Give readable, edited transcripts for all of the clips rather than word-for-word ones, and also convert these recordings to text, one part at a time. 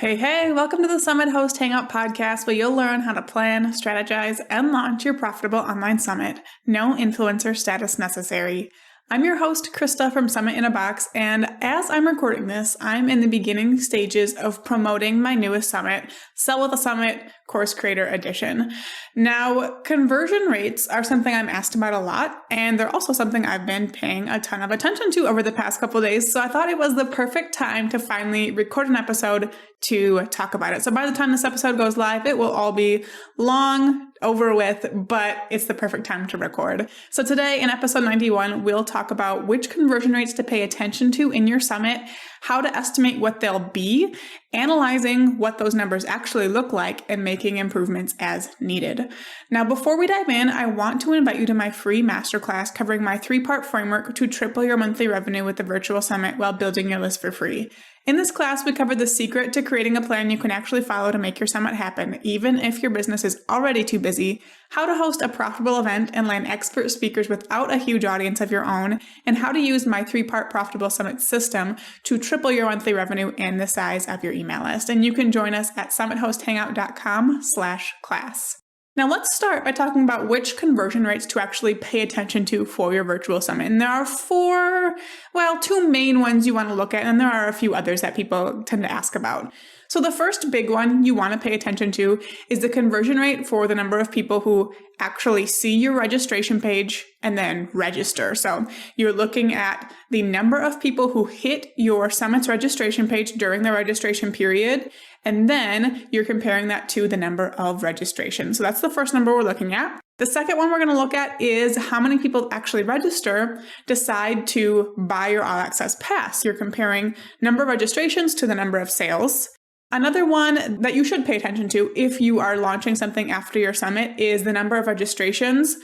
Hey, welcome to the Summit Host Hangout podcast, where you'll learn how to plan, strategize, and launch your profitable online summit. No influencer status necessary. I'm your host, Krista from Summit in a Box, and as I'm recording this, I'm in the beginning stages of promoting my newest summit, Sell with a Summit Course Creator Edition. Now, conversion rates are something I'm asked about a lot, and they're also something I've been paying a ton of attention to over the past couple of days, so I thought it was the perfect time to finally record an episode to talk about it. So by the time this episode goes live, it will all be long over with, but it's the perfect time to record. So today in episode 91, we'll talk about which conversion rates to pay attention to in your summit, how to estimate what they'll be, analyzing what those numbers actually look like, and making improvements as needed. Now, before we dive in, I want to invite you to my free masterclass covering my 3-part framework to triple your monthly revenue with the virtual summit while building your list for free. In this class, we cover the secret to creating a plan you can actually follow to make your summit happen, even if your business is already too busy, how to host a profitable event and land expert speakers without a huge audience of your own, and how to use my 3-part profitable summit system to triple your monthly revenue and the size of your email list. And you can join us at summithosthangout.com/class. Now let's start by talking about which conversion rates to actually pay attention to for your virtual summit. And there are 2 main ones you want to look at, and there are a few others that people tend to ask about. So the first big one you want to pay attention to is the conversion rate for the number of people who actually see your registration page and then register. So you're looking at the number of people who hit your summit's registration page during the registration period, and then you're comparing that to the number of registrations. So that's the first number we're looking at. The second one we're going to look at is how many people actually decide to buy your All Access Pass. You're comparing number of registrations to the number of sales. Another one that you should pay attention to if you are launching something after your summit is the number of registrations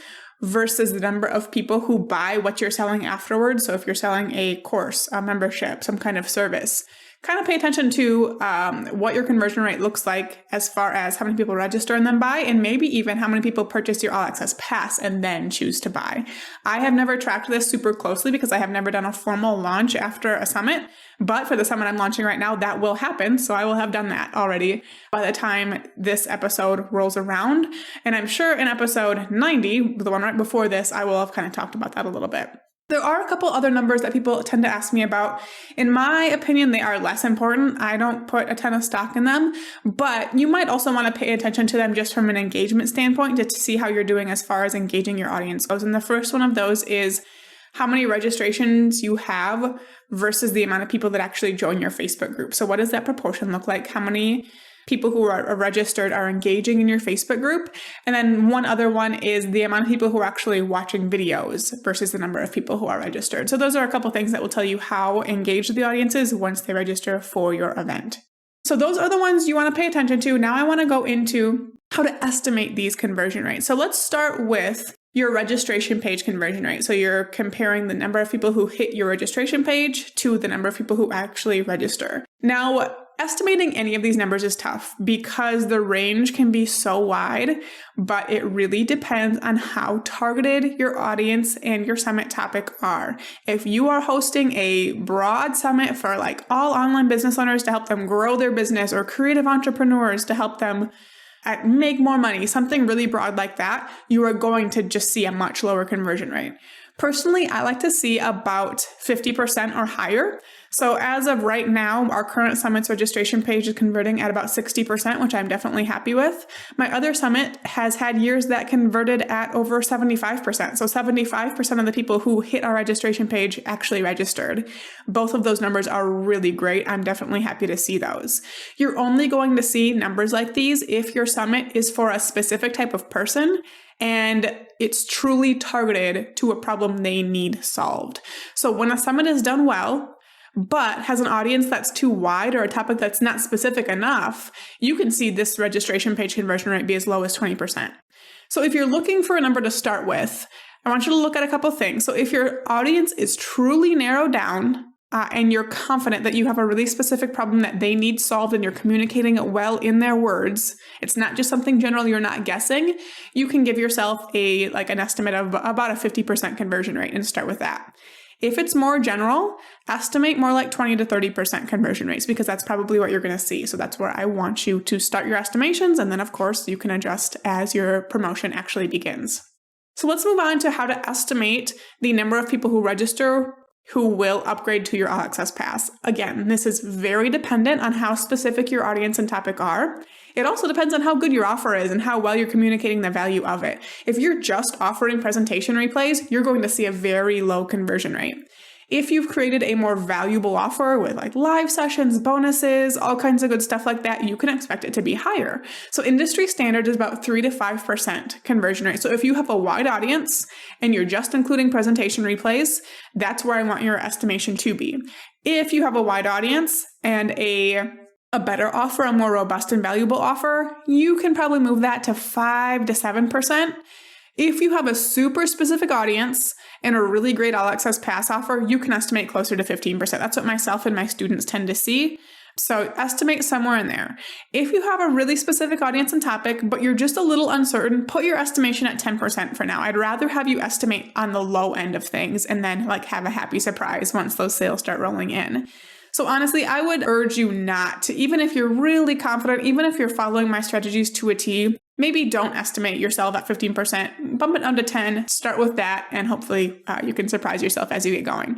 versus the number of people who buy what you're selling afterwards. So if you're selling a course, a membership, some kind of service, kind of pay attention to what your conversion rate looks like as far as how many people register and then buy, and maybe even how many people purchase your All Access Pass and then choose to buy. I have never tracked this super closely because I have never done a formal launch after a summit, but for the summit I'm launching right now, that will happen. So I will have done that already by the time this episode rolls around. And I'm sure in episode 90, the one right before this, I will have kind of talked about that a little bit. There are a couple other numbers that people tend to ask me about. In my opinion, they are less important. I don't put a ton of stock in them, but you might also want to pay attention to them just from an engagement standpoint to see how you're doing as far as engaging your audience goes. And the first one of those is how many registrations you have versus the amount of people that actually join your Facebook group. So what does that proportion look like? How many people who are registered are engaging in your Facebook group? And then one other one is the amount of people who are actually watching videos versus the number of people who are registered. So those are a couple things that will tell you how engaged the audience is once they register for your event. So those are the ones you want to pay attention to. Now I want to go into how to estimate these conversion rates. So let's start with your registration page conversion rate. So you're comparing the number of people who hit your registration page to the number of people who actually register. Now, estimating any of these numbers is tough because the range can be so wide, but it really depends on how targeted your audience and your summit topic are. If you are hosting a broad summit for like all online business owners to help them grow their business, or creative entrepreneurs to help them make more money, something really broad like that, you are going to just see a much lower conversion rate. Personally, I like to see about 50% or higher. So as of right now, our current summit's registration page is converting at about 60%, which I'm definitely happy with. My other summit has had years that converted at over 75%. So 75% of the people who hit our registration page actually registered. Both of those numbers are really great. I'm definitely happy to see those. You're only going to see numbers like these if your summit is for a specific type of person and it's truly targeted to a problem they need solved. So when a summit is done well, but has an audience that's too wide or a topic that's not specific enough, you can see this registration page conversion rate be as low as 20%. So if you're looking for a number to start with, I want you to look at a couple things. So if your audience is truly narrowed down, and you're confident that you have a really specific problem that they need solved and you're communicating it well in their words, it's not just something general, you're not guessing, you can give yourself an estimate of about a 50% conversion rate and start with that. If it's more general, estimate more like 20 to 30% conversion rates, because that's probably what you're going to see. So that's where I want you to start your estimations. And then of course you can adjust as your promotion actually begins. So let's move on to how to estimate the number of people who register who will upgrade to your All Access Pass. Again, this is very dependent on how specific your audience and topic are. It also depends on how good your offer is and how well you're communicating the value of it. If you're just offering presentation replays, you're going to see a very low conversion rate. If you've created a more valuable offer with like live sessions, bonuses, all kinds of good stuff like that, you can expect it to be higher. So industry standard is about 3 to 5% conversion rate. So if you have a wide audience and you're just including presentation replays, that's where I want your estimation to be. If you have a wide audience and a better offer, a more robust and valuable offer, you can probably move that to 5 to 7%. If you have a super specific audience and a really great All Access Pass offer, you can estimate closer to 15%. That's what myself and my students tend to see. So estimate somewhere in there. If you have a really specific audience and topic, but you're just a little uncertain, put your estimation at 10% for now. I'd rather have you estimate on the low end of things and then like have a happy surprise once those sales start rolling in. So honestly, I would urge you not to, even if you're really confident, even if you're following my strategies to a T, maybe don't estimate yourself at 15%, bump it down to 10, start with that, and hopefully you can surprise yourself as you get going.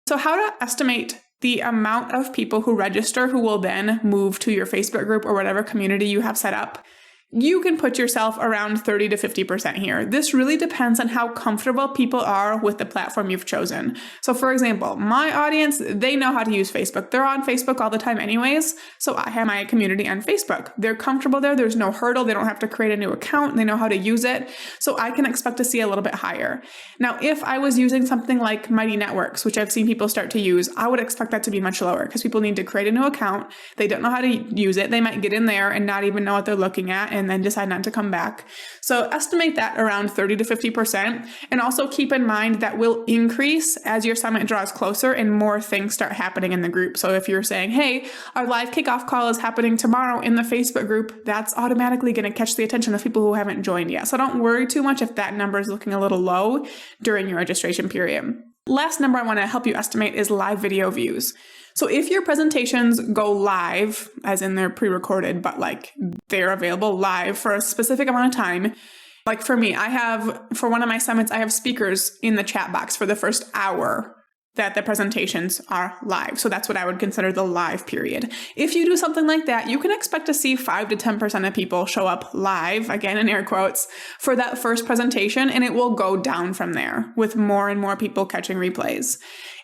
So how to estimate the amount of people who register who will then move to your Facebook group or whatever community you have set up. You can put yourself around 30 to 50% here. This really depends on how comfortable people are with the platform you've chosen. So for example, my audience, they know how to use Facebook. They're on Facebook all the time anyways. So I have my community on Facebook. They're comfortable there. There's no hurdle. They don't have to create a new account. They know how to use it. So I can expect to see a little bit higher. Now, if I was using something like Mighty Networks, which I've seen people start to use, I would expect that to be much lower because people need to create a new account. They don't know how to use it. They might get in there and not even know what they're looking at and then decide not to come back. So estimate that around 30 to 50%. And also keep in mind that will increase as your summit draws closer and more things start happening in the group. So if you're saying, hey, our live kickoff call is happening tomorrow in the Facebook group, that's automatically going to catch the attention of people who haven't joined yet. So don't worry too much if that number is looking a little low during your registration period. Last number I want to help you estimate is live video views. So if your presentations go live, as in they're pre-recorded, but like they're available live for a specific amount of time, like for me, for one of my summits, I have speakers in the chat box for the first hour that the presentations are live. So that's what I would consider the live period. If you do something like that, you can expect to see 5 to 10% of people show up live, again in air quotes, for that first presentation, and it will go down from there with more and more people catching replays.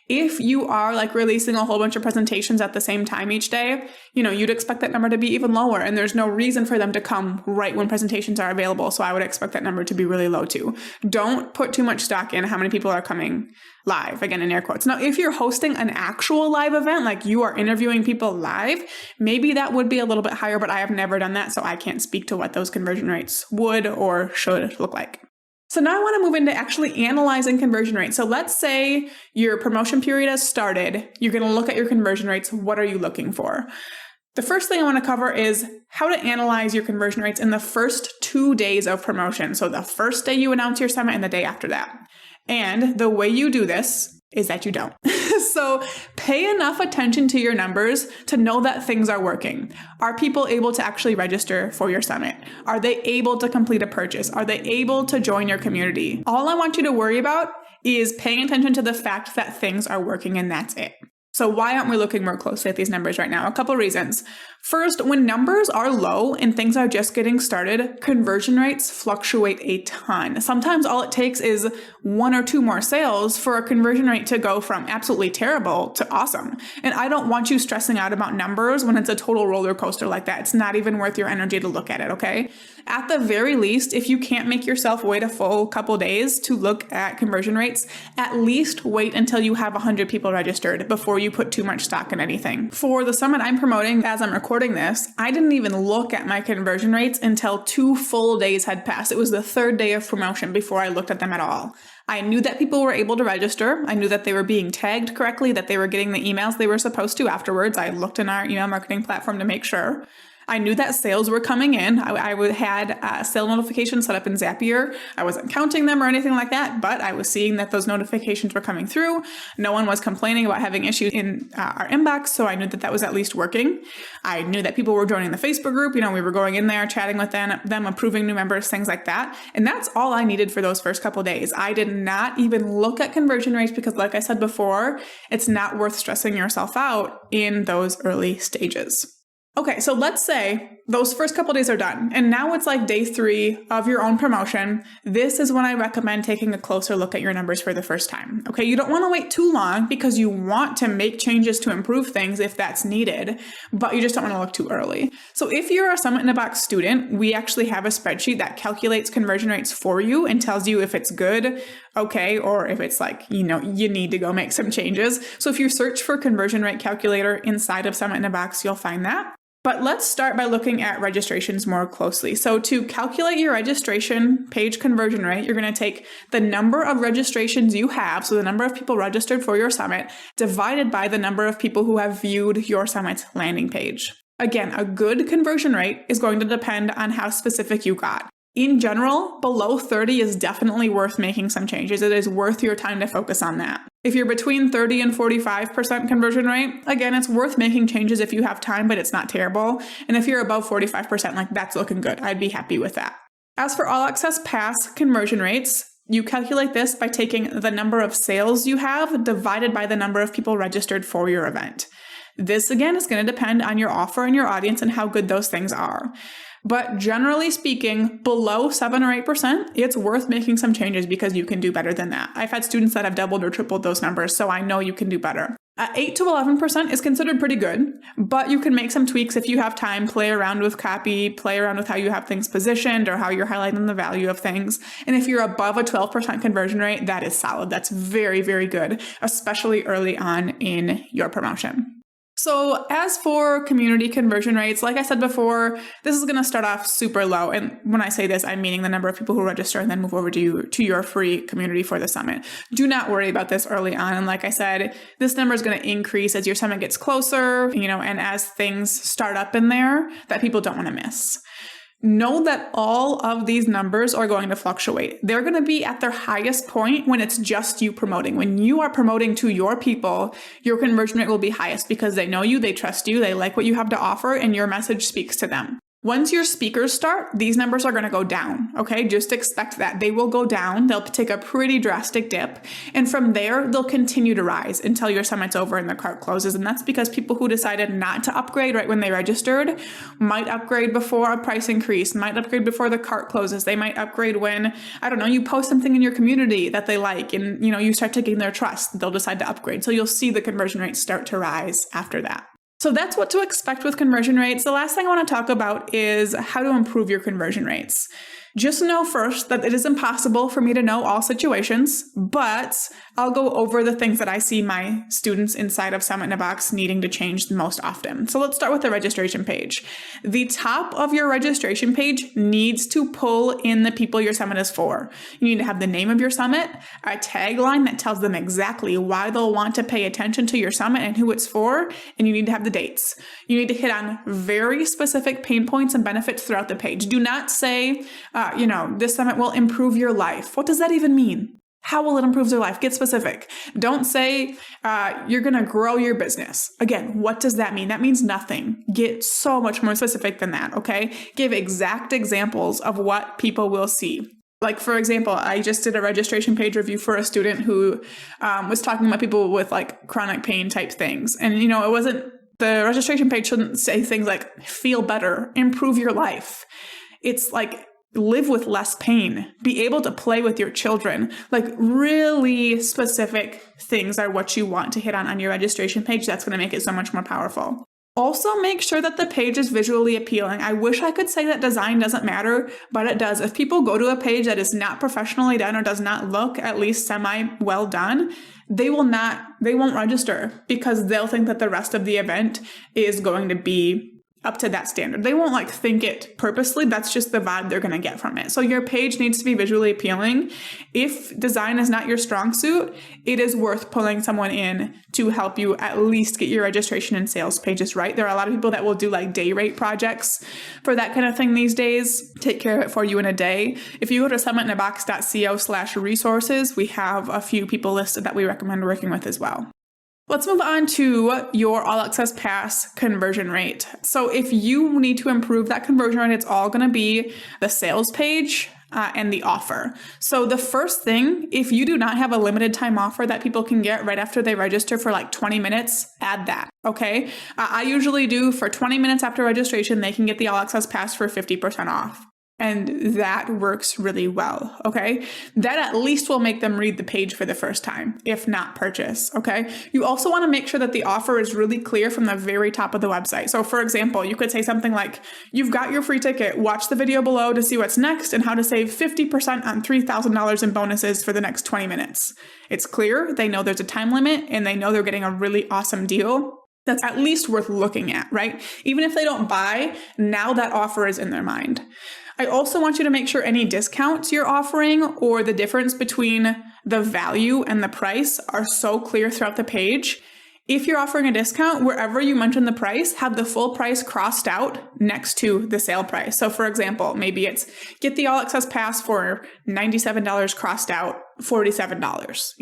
If you are like releasing a whole bunch of presentations at the same time each day, you'd expect that number to be even lower, and there's no reason for them to come right when presentations are available. So I would expect that number to be really low too. Don't put too much stock in how many people are coming live, again in air quotes. Now, if you're hosting an actual live event, like you are interviewing people live, maybe that would be a little bit higher, but I have never done that, so I can't speak to what those conversion rates would or should look like. So now I want to move into actually analyzing conversion rates. So let's say your promotion period has started. You're going to look at your conversion rates. What are you looking for? The first thing I want to cover is how to analyze your conversion rates in the first 2 days of promotion. So the first day you announce your summit and the day after that. And the way you do this is that you don't. So pay enough attention to your numbers to know that things are working. Are people able to actually register for your summit? Are they able to complete a purchase? Are they able to join your community? All I want you to worry about is paying attention to the fact that things are working, and that's it. So why aren't we looking more closely at these numbers right now? A couple reasons. First, when numbers are low and things are just getting started, conversion rates fluctuate a ton. Sometimes all it takes is 1 or 2 more sales for a conversion rate to go from absolutely terrible to awesome. And I don't want you stressing out about numbers when it's a total roller coaster like that. It's not even worth your energy to look at it, okay? At the very least, if you can't make yourself wait a full couple days to look at conversion rates, at least wait until you have 100 people registered before you put too much stock in anything. For the summit I'm promoting, as I'm recording this, I didn't even look at my conversion rates until 2 full days had passed. It was the 3rd day of promotion before I looked at them at all. I knew that people were able to register. I knew that they were being tagged correctly, that they were getting the emails they were supposed to afterwards. I looked in our email marketing platform to make sure. I knew that sales were coming in. I had sale notifications set up in Zapier. I wasn't counting them or anything like that, but I was seeing that those notifications were coming through. No one was complaining about having issues in our inbox, so I knew that that was at least working. I knew that people were joining the Facebook group. We were going in there, chatting with them, approving new members, things like that. And that's all I needed for those first couple days. I did not even look at conversion rates because, like I said before, it's not worth stressing yourself out in those early stages. Okay, so let's say those first couple days are done, and now it's like day 3 of your own promotion. This is when I recommend taking a closer look at your numbers for the first time. Okay, you don't want to wait too long because you want to make changes to improve things if that's needed, but you just don't want to look too early. So if you're a Summit in a Box student, we actually have a spreadsheet that calculates conversion rates for you and tells you if it's good, okay, or if it's like, you need to go make some changes. So if you search for conversion rate calculator inside of Summit in a Box, you'll find that. But let's start by looking at registrations more closely. So to calculate your registration page conversion rate, you're going to take the number of registrations you have, so the number of people registered for your summit, divided by the number of people who have viewed your summit's landing page. Again, a good conversion rate is going to depend on how specific you got. In general, below 30 is definitely worth making some changes. It is worth your time to focus on that. If you're between 30 and 45% conversion rate, again, it's worth making changes if you have time, but it's not terrible. And if you're above 45%, that's looking good. I'd be happy with that. As for All Access Pass conversion rates, you calculate this by taking the number of sales you have divided by the number of people registered for your event. This, again, is going to depend on your offer and your audience and how good those things are. But generally speaking, below 7 or 8%, it's worth making some changes because you can do better than that. I've had students that have doubled or tripled those numbers, so I know you can do better. 8 to 11% is considered pretty good, but you can make some tweaks if you have time, play around with copy, play around with how you have things positioned or how you're highlighting the value of things. And if you're above a 12% conversion rate, that is solid. That's very, very good, especially early on in your promotion. So as for community conversion rates, like I said before, this is going to start off super low. And when I say this, I'm meaning the number of people who register and then move over to your free community for the summit. Do not worry about this early on. And like I said, this number is going to increase as your summit gets closer, and as things start up in there that people don't want to miss. Know that all of these numbers are going to fluctuate. They're going to be at their highest point when it's just you promoting. When you are promoting to your people, your conversion rate will be highest because they know you, they trust you, they like what you have to offer, and your message speaks to them. Once your speakers start, these numbers are going to go down, okay? Just expect that. They will go down. They'll take a pretty drastic dip. And from there, they'll continue to rise until your summit's over and the cart closes. And that's because people who decided not to upgrade right when they registered might upgrade before a price increase, might upgrade before the cart closes. They might upgrade when, you post something in your community that they like and, you start to gain their trust. They'll decide to upgrade. So you'll see the conversion rates start to rise after that. So that's what to expect with conversion rates. The last thing I want to talk about is how to improve your conversion rates. Just know first that it is impossible for me to know all situations, but I'll go over the things that I see my students inside of Summit in a Box needing to change the most often. So let's start with the registration page. The top of your registration page needs to pull in the people your summit is for. You need to have the name of your summit, a tagline that tells them exactly why they'll want to pay attention to your summit and who it's for, and you need to have the dates. You need to hit on very specific pain points and benefits throughout the page. Do not say, this summit will improve your life. What does that even mean? How will it improve their life? Get specific. Don't say you're going to grow your business. Again, what does that mean? That means nothing. Get so much more specific than that, okay? Give exact examples of what people will see. Like, for example, I just did a registration page review for a student who was talking about people with chronic pain type things. And, it wasn't, the registration page shouldn't say things like feel better, improve your life. It's live with less pain, be able to play with your children. Really specific things are what you want to hit on your registration page. That's going to make it so much more powerful. Also, make sure that the page is visually appealing. I wish I could say that design doesn't matter, but it does. If people go to a page that is not professionally done or does not look at least semi well done, they won't register because they'll think that the rest of the event is going to be up to that standard. They won't like think it purposely. That's just the vibe they're going to get from it. So your page needs to be visually appealing. If design is not your strong suit, it is worth pulling someone in to help you at least get your registration and sales pages right. There are a lot of people that will do like day rate projects for that kind of thing these days, take care of it for you in a day. If you go to summitonabox.co/resources, we have a few people listed that we recommend working with as well. Let's move on to your All Access Pass conversion rate. So if you need to improve that conversion rate, it's all going to be the sales page and the offer. So the first thing, if you do not have a limited time offer that people can get right after they register for like 20 minutes, add that, okay? I usually do for 20 minutes after registration, they can get the All Access Pass for 50% off. And that works really well, okay? That at least will make them read the page for the first time, if not purchase, okay? You also want to make sure that the offer is really clear from the very top of the website. So for example, you could say something like, you've got your free ticket, watch the video below to see what's next and how to save 50% on $3,000 in bonuses for the next 20 minutes. It's clear, they know there's a time limit, and they know they're getting a really awesome deal. That's at least worth looking at, right? Even if they don't buy, now that offer is in their mind. I also want you to make sure any discounts you're offering or the difference between the value and the price are so clear throughout the page. If you're offering a discount, wherever you mention the price, have the full price crossed out next to the sale price. So for example, maybe it's get the All Access Pass for $97 crossed out $47,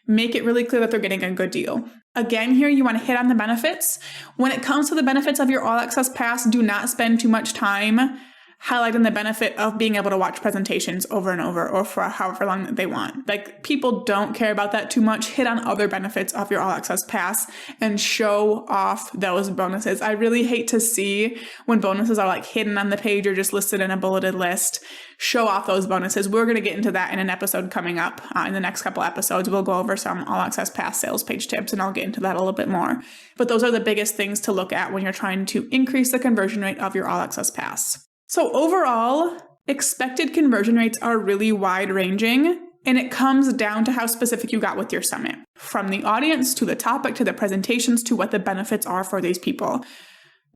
make it really clear that they're getting a good deal. Again, here you want to hit on the benefits. When it comes to the benefits of your All Access Pass, do not spend too much time highlighting the benefit of being able to watch presentations over and over or for however long that they want. Like, people don't care about that too much. Hit on other benefits of your All Access Pass and show off those bonuses. I really hate to see when bonuses are like hidden on the page or just listed in a bulleted list. Show off those bonuses. We're going to get into that in an episode coming up. In the next couple episodes, we'll go over some All Access Pass sales page tips, and I'll get into that a little bit more. But those are the biggest things to look at when you're trying to increase the conversion rate of your All Access Pass. So overall, expected conversion rates are really wide ranging, and it comes down to how specific you got with your summit. From the audience to the topic to the presentations to what the benefits are for these people.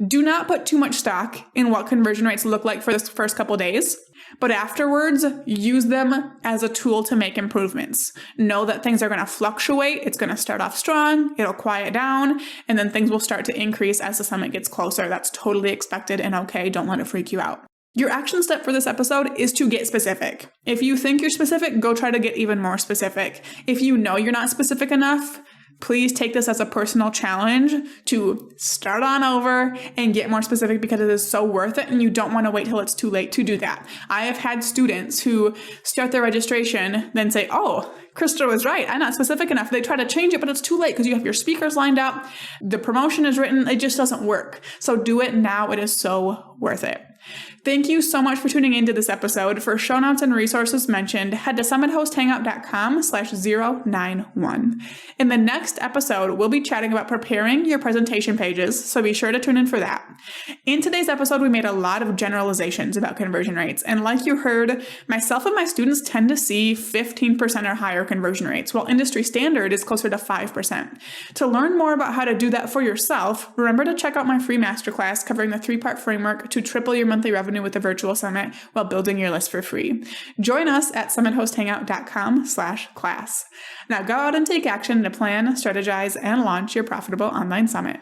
Do not put too much stock in what conversion rates look like for the first couple days, but afterwards, use them as a tool to make improvements. Know that things are going to fluctuate. It's going to start off strong, it'll quiet down, and then things will start to increase as the summit gets closer. That's totally expected and okay. Don't let it freak you out. Your action step for this episode is to get specific. If you think you're specific, go try to get even more specific. If you know you're not specific enough, please take this as a personal challenge to start on over and get more specific, because it is so worth it and you don't want to wait till it's too late to do that. I have had students who start their registration, then say, oh, Krista was right, I'm not specific enough. They try to change it, but it's too late because you have your speakers lined up, the promotion is written, it just doesn't work. So do it now, it is so worth it. Thank you so much for tuning into this episode. For show notes and resources mentioned, head to summitHostHangout.com/091. In the next episode, we'll be chatting about preparing your presentation pages, so be sure to tune in for that. In today's episode, we made a lot of generalizations about conversion rates, and like you heard, myself and my students tend to see 15% or higher conversion rates, while industry standard is closer to 5%. To learn more about how to do that for yourself, remember to check out my free masterclass covering the 3-part framework to triple your monthly revenue with a virtual summit while building your list for free. Join us at summitHostHangout.com/class. Now go out and take action to plan, strategize, and launch your profitable online summit.